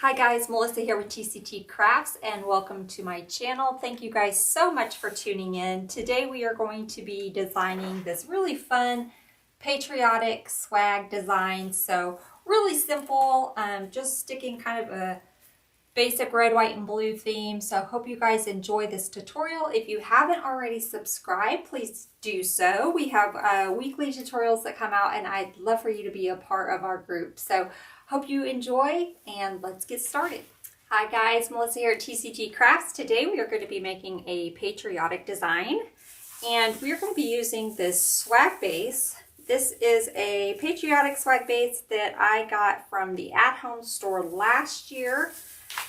Hi guys, Melissa here with TCT Crafts and welcome to my channel. Thank you guys so much for tuning in. Today we are going to be designing this really fun patriotic swag design. So really simple, just sticking kind of a basic red, white, and blue theme. So I hope you guys enjoy this tutorial. If you haven't already subscribed, please do so. We have weekly tutorials that come out and I'd love for you to be a part of our group. So hope you enjoy and let's get started. Hi guys, Melissa here at TCT Crafts. Today we are going to be making a patriotic design and we're going to be using this swag base. This is a patriotic swag base that I got from the at-home store last year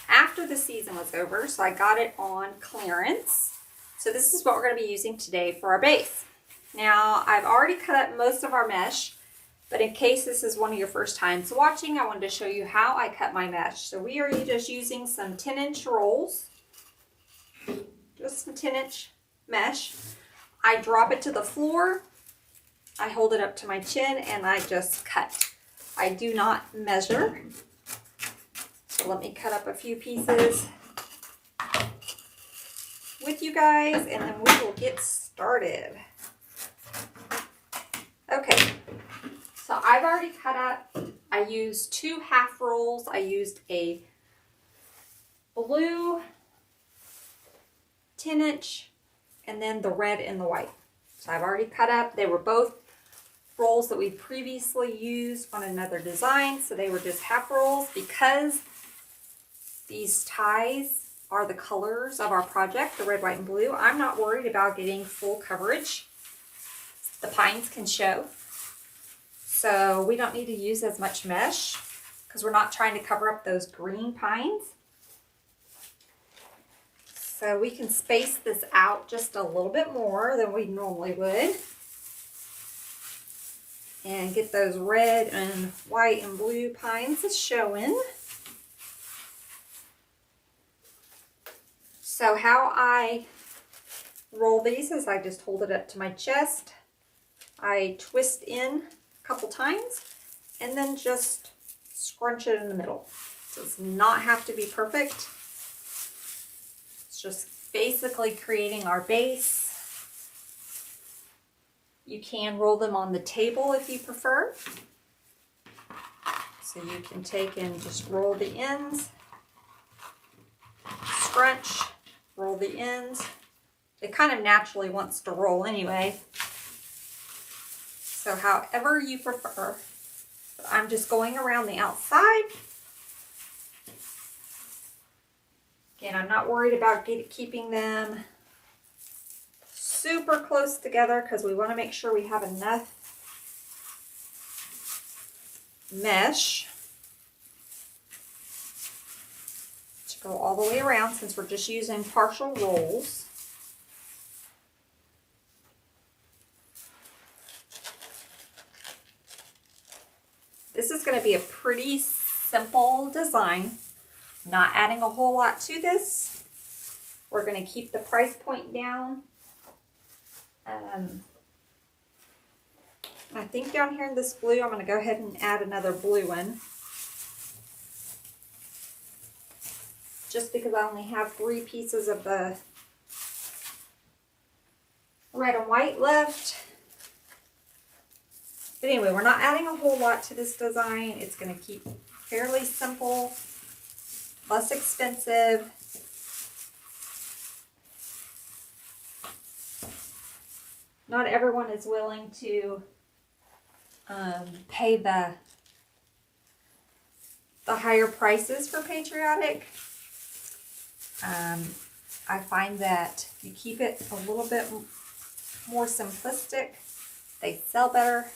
after the season was over, so I got it on clearance. So this is what we're going to be using today for our base. Now I've already cut up most of our mesh, but in case this is one of your first times watching, I wanted to show you how I cut my mesh. So we are just using some 10-inch rolls, just some 10-inch mesh. I drop it to the floor, I hold it up to my chin, and I just cut. I do not measure. So let me cut up a few pieces with you guys and then we will get started. Okay, so I've already cut up, I used 2 half rolls. I used a blue 10-inch and then the red and the white. So I've already cut up, they were both rolls that we previously used on another design, so they were just half rolls. Because these ties are the colors of our project, the red, white, and blue, I'm not worried about getting full coverage. The pines can show. So we don't need to use as much mesh because we're not trying to cover up those green pines. So we can space this out just a little bit more than we normally would. And get those red and white and blue pines showing. So how I roll these is I just hold it up to my chest. I twist in a couple times and then just scrunch it in the middle. So it does not have to be perfect. It's just basically creating our base. You can roll them on the table if you prefer. So you can take and just roll the ends, scrunch, roll the ends. It kind of naturally wants to roll anyway. So however you prefer. I'm just going around the outside. Again, I'm not worried about keeping them super close together because we want to make sure we have enough mesh to go all the way around since we're just using partial rolls. This is going to be a pretty simple design, not adding a whole lot to this. We're going to keep the price point down. I think down here in this blue, I'm going to go ahead and add another blue one. Just because I only have 3 pieces of the red and white left. But anyway, we're not adding a whole lot to this design. It's going to keep fairly simple, less expensive. Not everyone is willing to pay the higher prices for patriotic. I find that if you keep it a little bit more simplistic, they sell better.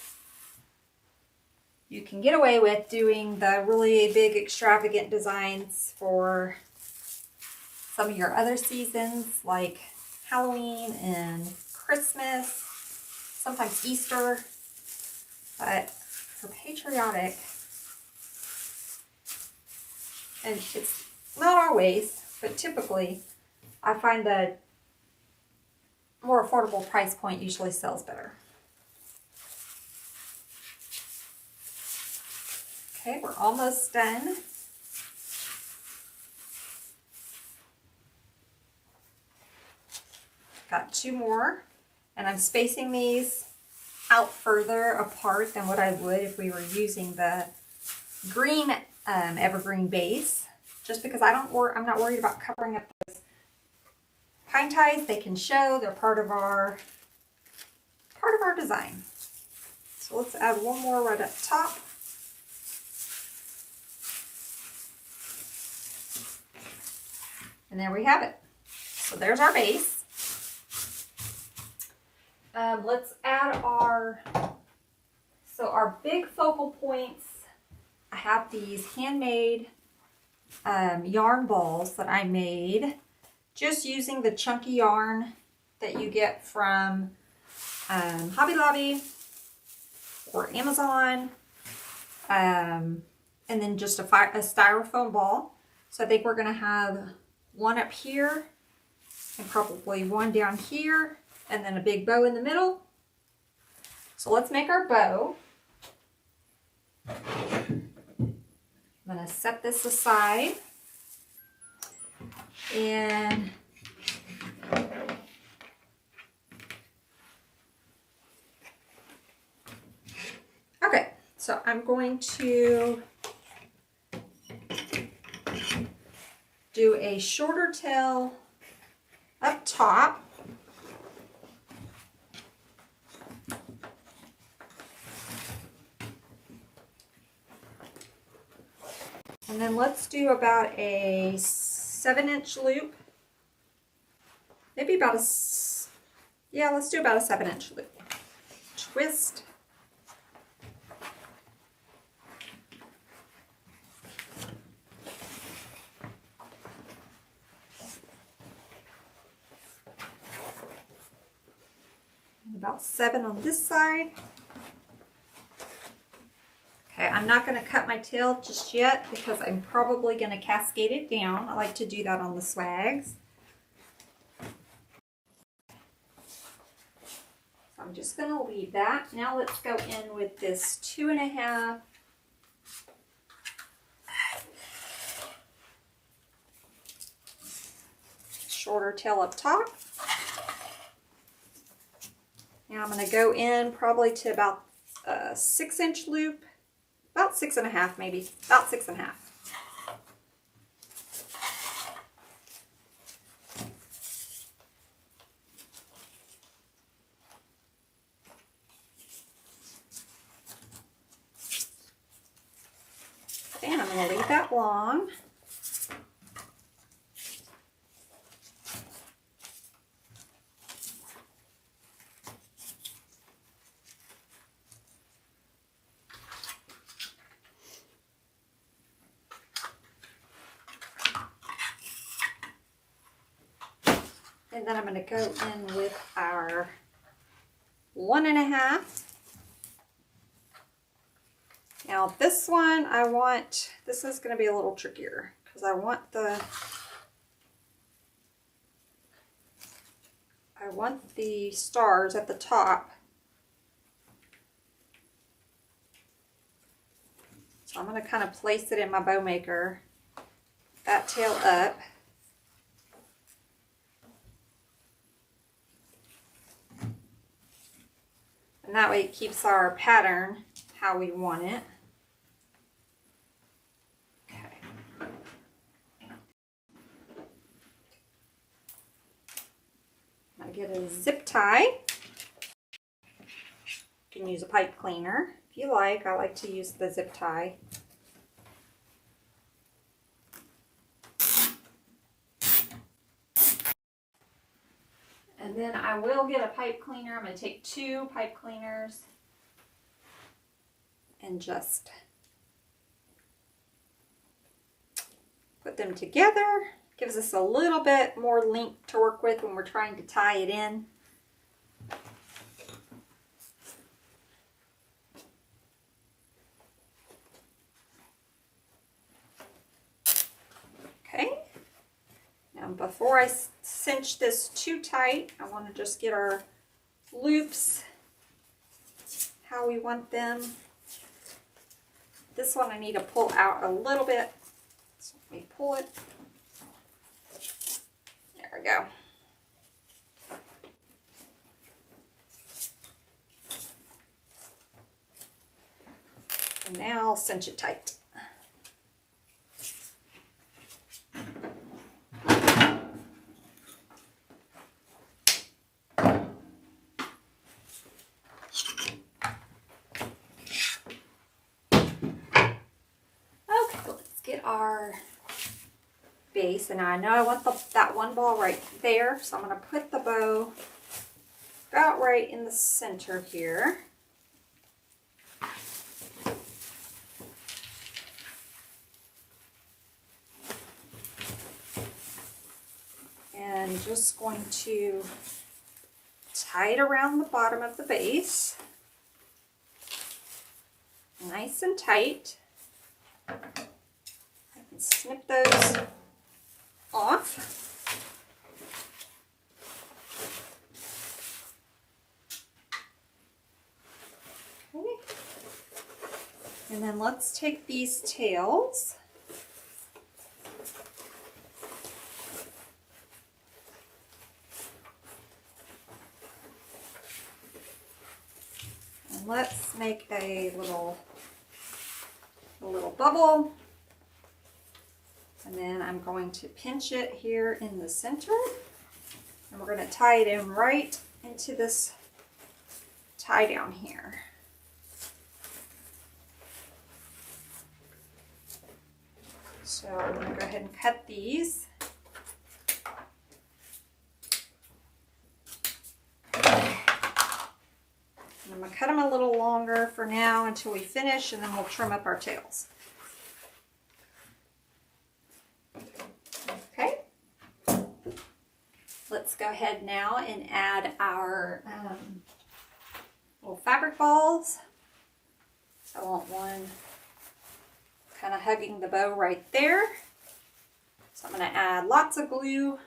You can get away with doing the really big extravagant designs for some of your other seasons like Halloween and Christmas, sometimes Easter, but for patriotic, and it's not always, but typically, I find that more affordable price point usually sells better. Okay, we're almost done. Got 2 more, and I'm spacing these out further apart than what I would if we were using the green evergreen base, just because I'm not worried about covering up those pine ties. They can show, they're part of our design. So let's add one more right up top. And there we have it. So there's our base. Let's add our big focal points. I have these handmade yarn balls that I made just using the chunky yarn that you get from Hobby Lobby or Amazon, and then just a styrofoam ball. So I think we're going to have one up here and probably one down here, and then a big bow in the middle. So let's make our bow. I'm going to set this aside, and okay, so I'm going to do a shorter tail up top. And then let's do about a 7-inch loop. Maybe about let's do about a 7-inch loop. Twist. And about 7 on this side. Okay, I'm not going to cut my tail just yet because I'm probably going to cascade it down. I like to do that on the swags. So I'm just going to leave that. Now let's go in with this 2.5 shorter tail up top. Now I'm going to go in probably to about a 6-inch loop. About 6.5 maybe, about 6.5. And I'm going to leave that long. And then I'm going to go in with our 1.5. Now this one this is going to be a little trickier because I want the stars at the top. So I'm going to kind of place it in my bow maker, that tail up. And that way it keeps our pattern how we want it. Okay. I get a zip tie. You can use a pipe cleaner if you like. I like to use the zip tie. And then I will get a pipe cleaner. I'm going to take 2 pipe cleaners and just put them together. Gives us a little bit more length to work with when we're trying to tie it in. Okay. Now before I cinch this too tight, I want to just get our loops how we want them. This one I need to pull out a little bit. So let me pull it. There we go. now I'll cinch it tight. Get our base, and I know I want that one ball right there, so I'm going to put the bow about right in the center here. And just going to tie it around the bottom of the base, nice and tight. Snip those off. Okay. And then let's take these tails. And let's make a little bubble. And then I'm going to pinch it here in the center, and we're going to tie it in right into this tie down here. So I'm going to go ahead and cut these. And I'm going to cut them a little longer for now until we finish, and then we'll trim up our tails. Let's go ahead now and add our little fabric balls. So I want one kind of hugging the bow right there. So I'm going to add lots of glue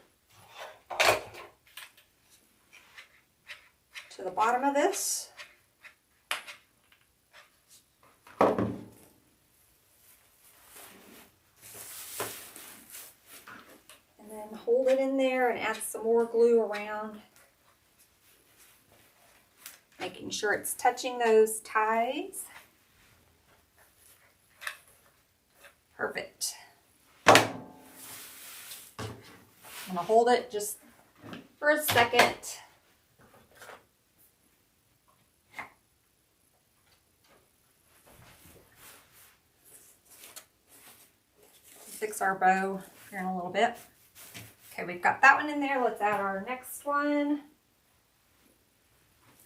to the bottom of this. And hold it in there and add some more glue around, making sure it's touching those ties. Perfect. I'm going to hold it just for a second. Fix our bow here in a little bit. Okay, we've got that one in there. Let's add our next one.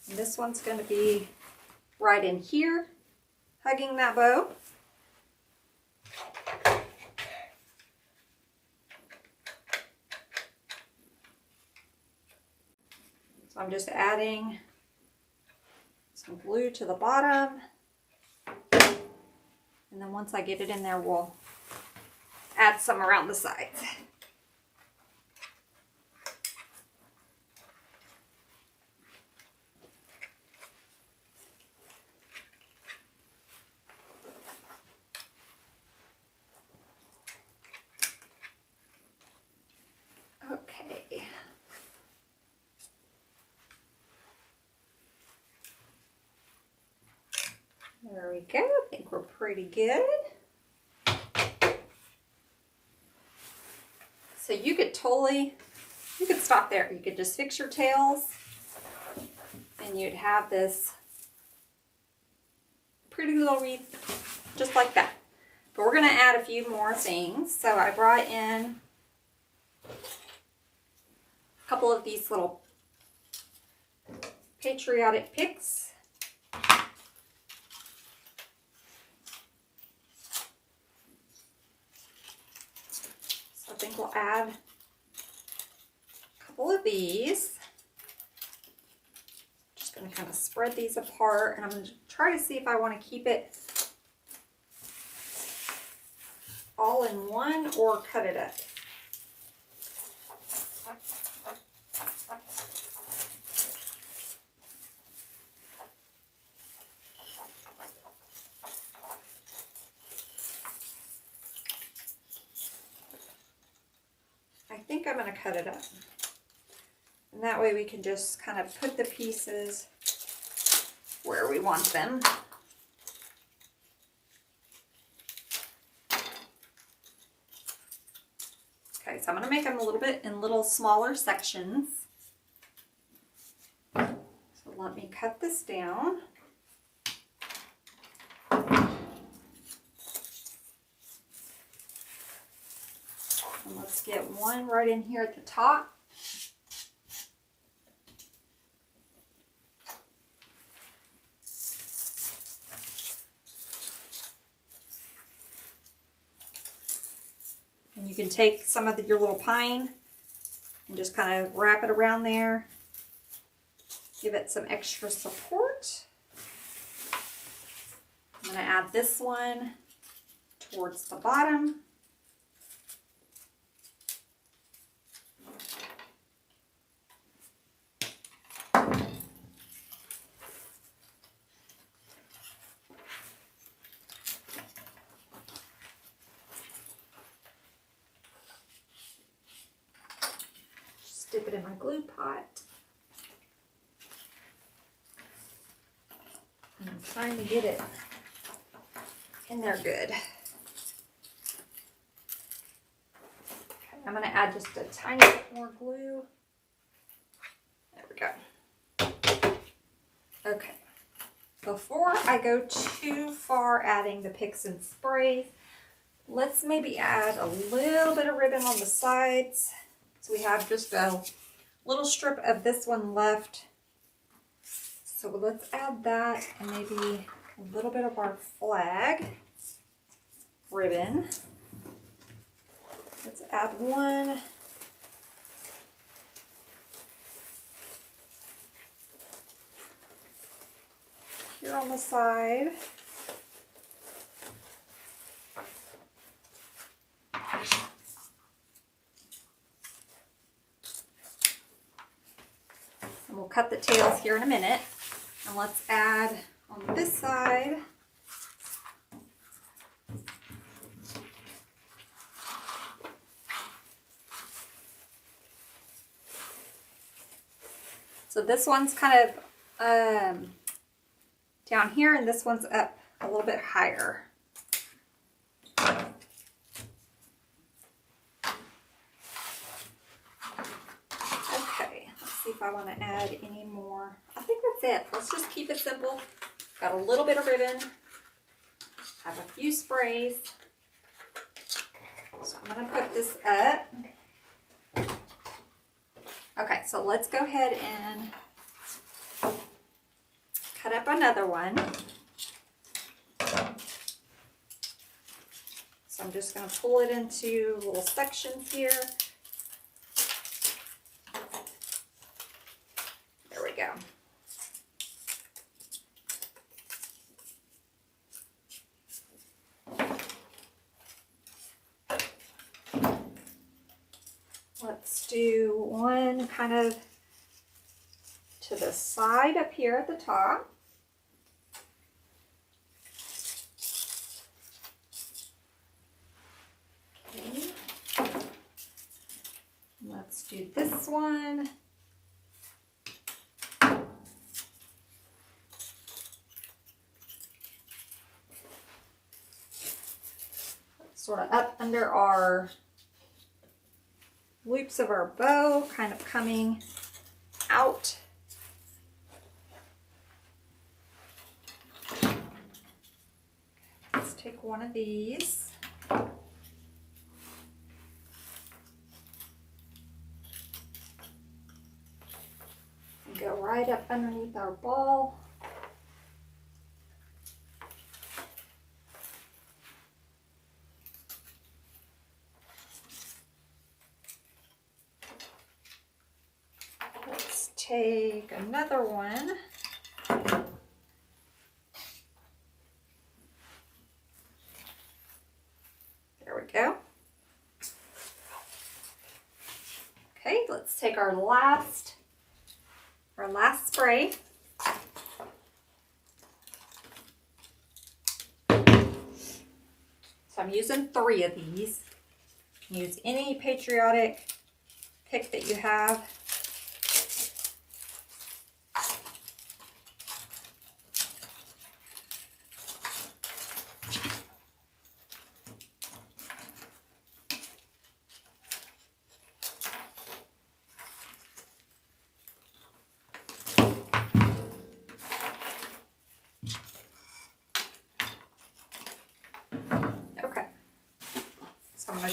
And this one's going to be right in here, hugging that bow. So I'm just adding some glue to the bottom. And then once I get it in there, we'll add some around the sides. Okay. There we go. I think we're pretty good. So you could stop there. You could just fix your tails and you'd have this pretty little wreath just like that. But we're going to add a few more things. So I brought in a couple of these little Patriotic picks. So I think we'll add a couple of these. Just going to kind of spread these apart, and I'm going to try to see if I want to keep it all in one or cut it up. I think I'm going to cut it up. And that way we can just kind of put the pieces where we want them. I'm going to make them a little bit in little smaller sections. So let me cut this down. And let's get one right in here at the top. And you can take some of your little pine and just kind of wrap it around there. Give it some extra support. I'm going to add this one towards the bottom. Just dip it in my glue pot. And I'm trying to get it in there good. Okay, I'm going to add just a tiny bit more glue. There we go. Okay. Before I go too far adding the picks and sprays, let's maybe add a little bit of ribbon on the sides. So we have just a little strip of this one left. So let's add that and maybe a little bit of our flag ribbon. Let's add one. Here on the side. And we'll cut the tails here in a minute. And let's add on this side so this one's kind of down here and this one's up a little bit higher. Okay, let's see if I want to add any more. I think that's it. Let's just keep it simple. Got a little bit of ribbon. Have a few sprays. So I'm going to put this up. Okay, so let's go ahead and cut up another one. So I'm just going to pull it into little sections here. There we go. Let's do one kind of to the side up here at the top. Okay. Let's do this one. Sort of up under our loops of our bow, kind of coming out. Let's take one of these. And go right up underneath our ball. Take another one. There we go. Okay, let's take our last spray. So I'm using 3 of these. You can use any Patriotic pick that you have.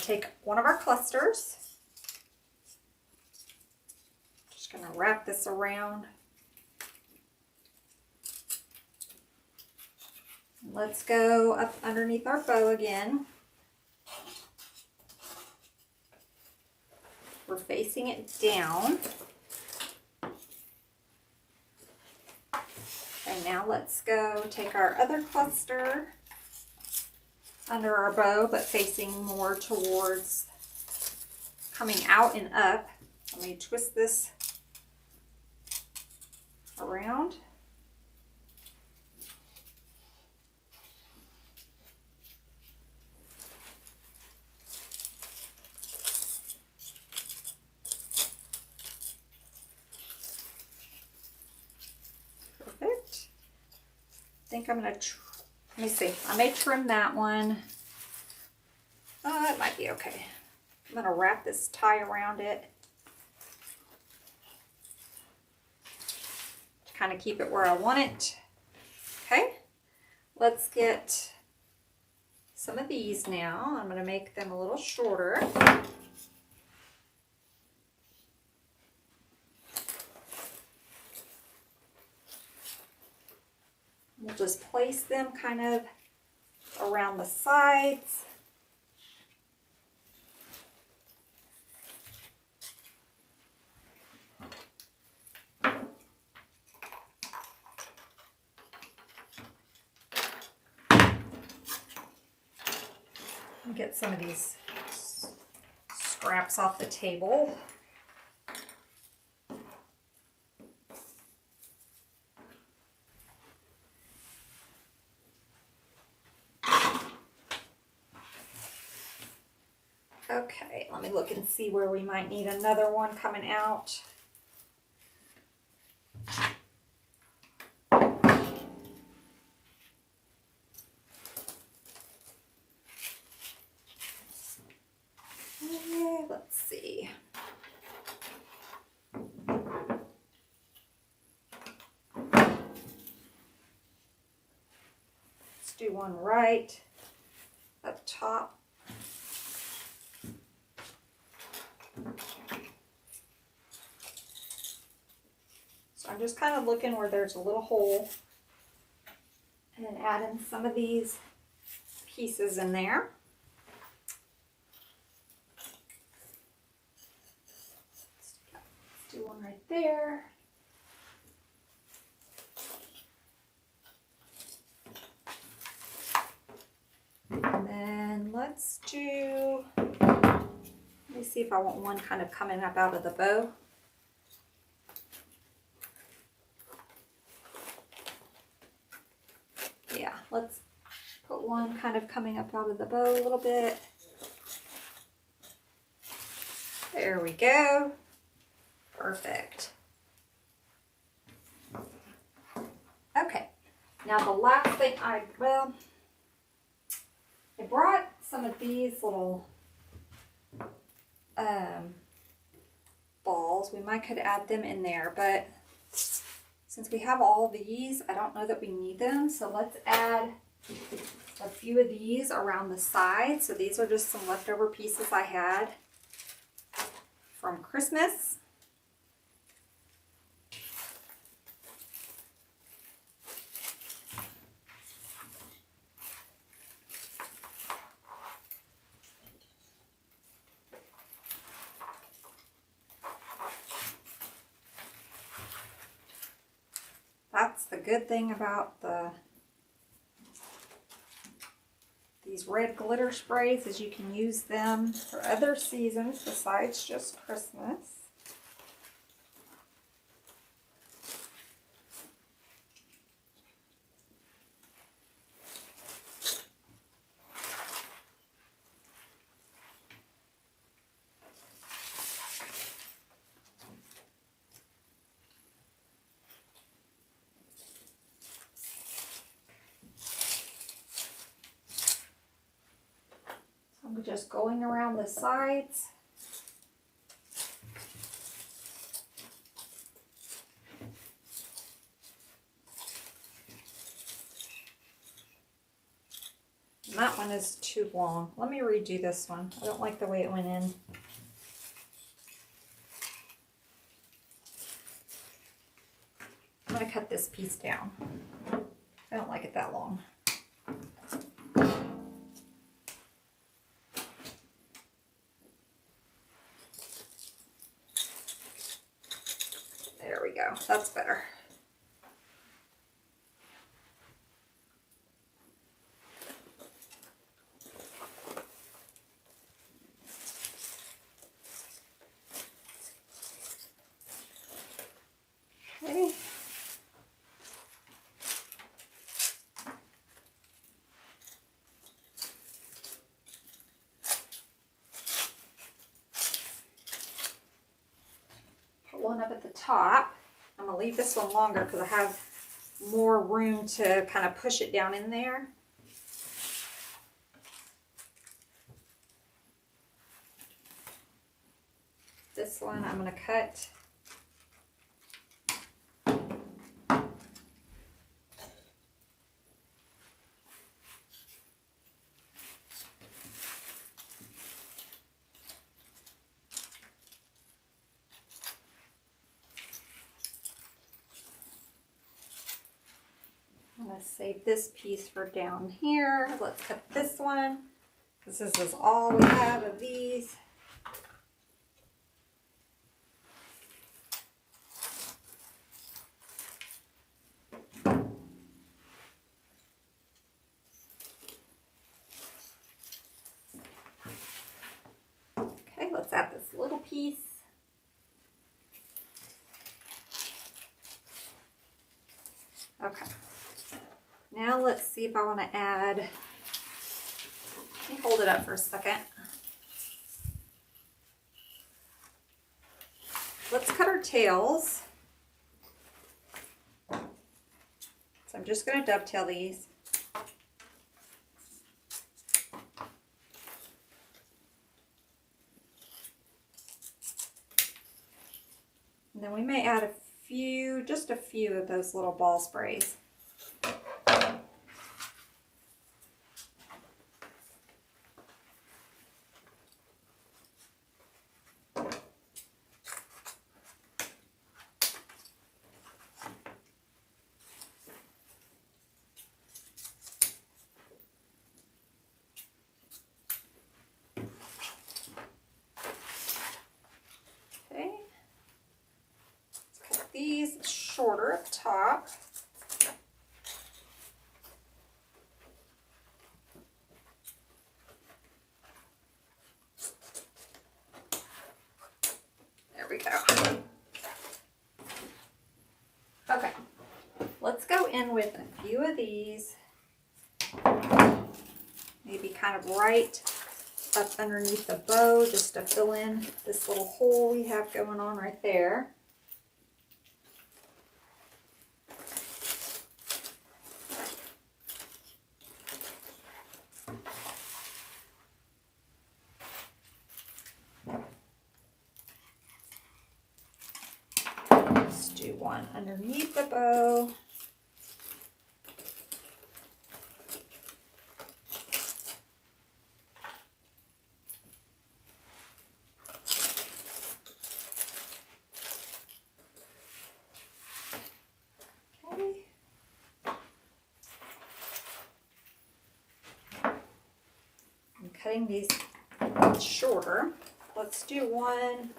take one of our clusters. Just going to wrap this around. Let's go up underneath our bow again. We're facing it down. And now let's go take our other cluster under our bow, but facing more towards coming out and up. Let me twist this around. Perfect. I think I'm going to, let me see, I may trim that one. It might be okay. I'm going to wrap this tie around it to kind of keep it where I want it. Okay, let's get some of these now. I'm going to make them a little shorter. We'll just place them kind of around the sides. Get some of these scraps off the table. Okay, let me look and see where we might need another one coming out. Let's see. Let's do one right up top. So I'm just kind of looking where there's a little hole and then adding some of these pieces in there. Do one right there. And then let's do, let me see if I want one kind of coming up out of the bow. Yeah, let's put one kind of coming up out of the bow a little bit. There we go. Perfect. Okay, now the last thing I brought some of these little balls. We might could add them in there, but since we have all these, I don't know that we need them. So let's add a few of these around the side. So these are just some leftover pieces I had from Christmas. That's the good thing about these red glitter sprays is you can use them for other seasons besides just Christmas. I'm just going around the sides. That one is too long. Let me redo this one. I don't like the way it went in. I'm going to cut this piece down. I don't like it that long. There we go. That's better. Okay. Put one up at the top. I'm going to leave this one longer because I have more room to kind of push it down in there. This one I'm going to cut. I'm going to save this piece for down here. Let's cut this one, because this is all we have of these. Okay, let's add this little piece. Okay. Now let's see if I want to add, let me hold it up for a second. Let's cut our tails. So I'm just going to dovetail these. And then we may add a few, just a few of those little ball sprays. These shorter at the top. There we go. Okay, let's go in with a few of these, maybe kind of right up underneath the bow, just to fill in this little hole we have going on right there. Let's do one underneath the bow. Cutting these shorter. Let's do one.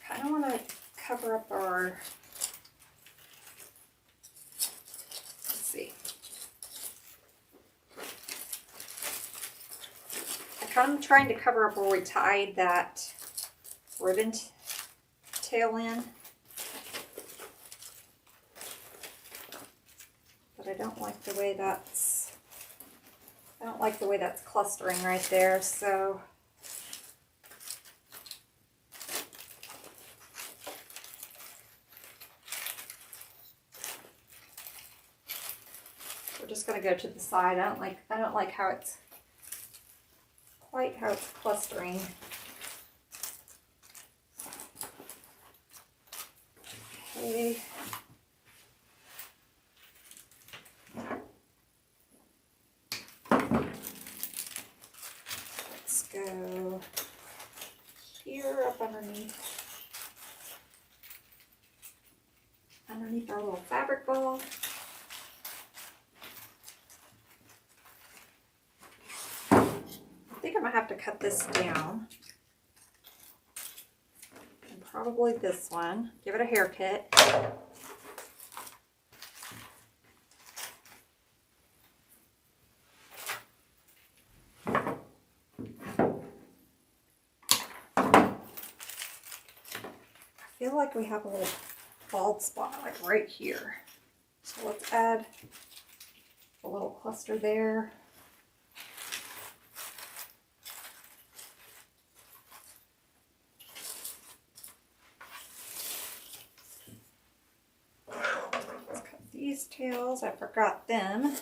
Kind of want to cover up our, let's see. I'm kind of trying to cover up where we tied that ribbon tail in. I don't like the way that's, clustering right there, so we're just going to go to the side. I don't like how it's clustering. Okay. Let's go here up underneath our little fabric ball. I think I'm gonna have to cut this down. And probably this one. Give it a haircut. I feel like we have a little bald spot like right here. So let's add a little cluster there. Let's cut these tails. I forgot them.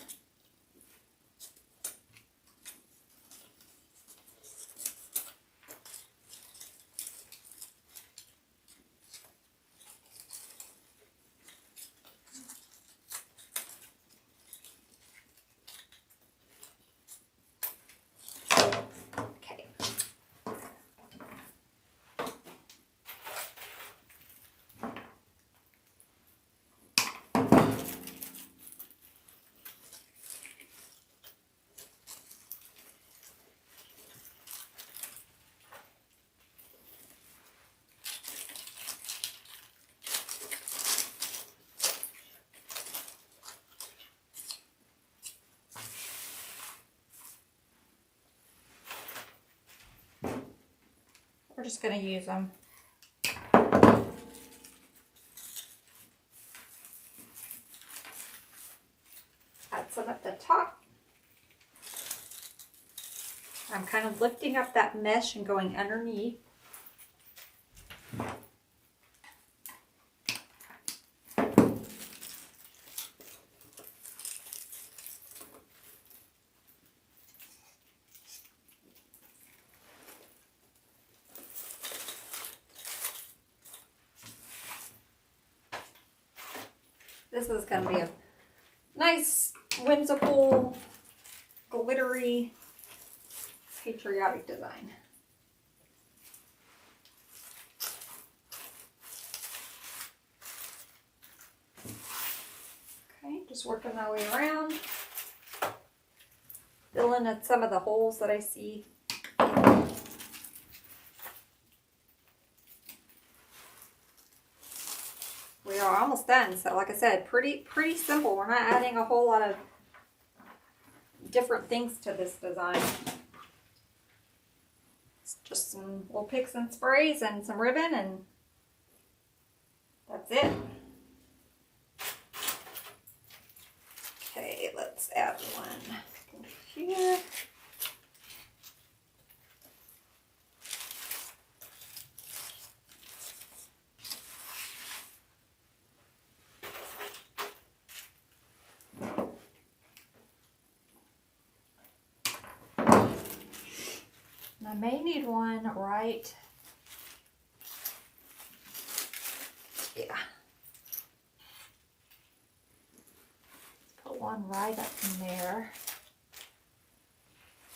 We're just going to use them. Add some at the top. I'm kind of lifting up that mesh and going underneath. This is going to be a nice, whimsical, glittery, patriotic design. Okay, just working my way around, filling in some of the holes that I see. We are almost done. So like I said, pretty simple. We're not adding a whole lot of different things to this design. It's just some little picks and sprays and some ribbon, and that's it. Okay, let's add one here. I may need one right, yeah. Put one right up in there.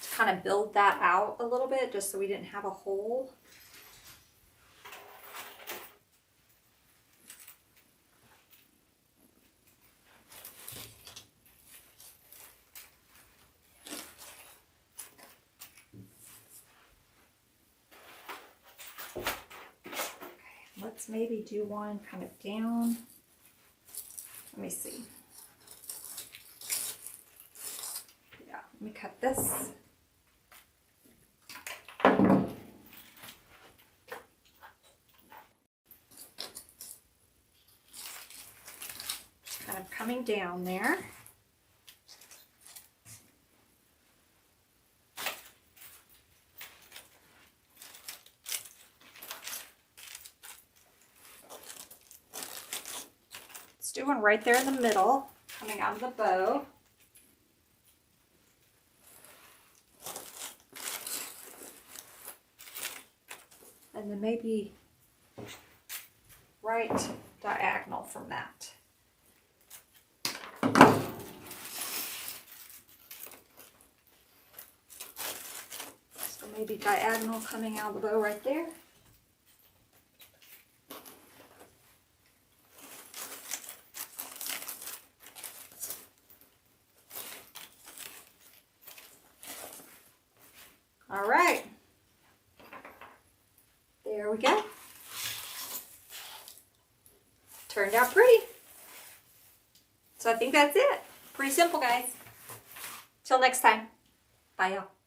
To kind of build that out a little bit, just so we didn't have a hole. Let's maybe do one kind of down. Let me see. Yeah, let me cut this. Kind of coming down there. Do one right there in the middle, coming out of the bow. And then maybe right diagonal from that. So maybe diagonal coming out of the bow right there. All right, there we go. Turned out pretty. So I think that's it. Pretty simple, guys. Till next time. Bye, y'all.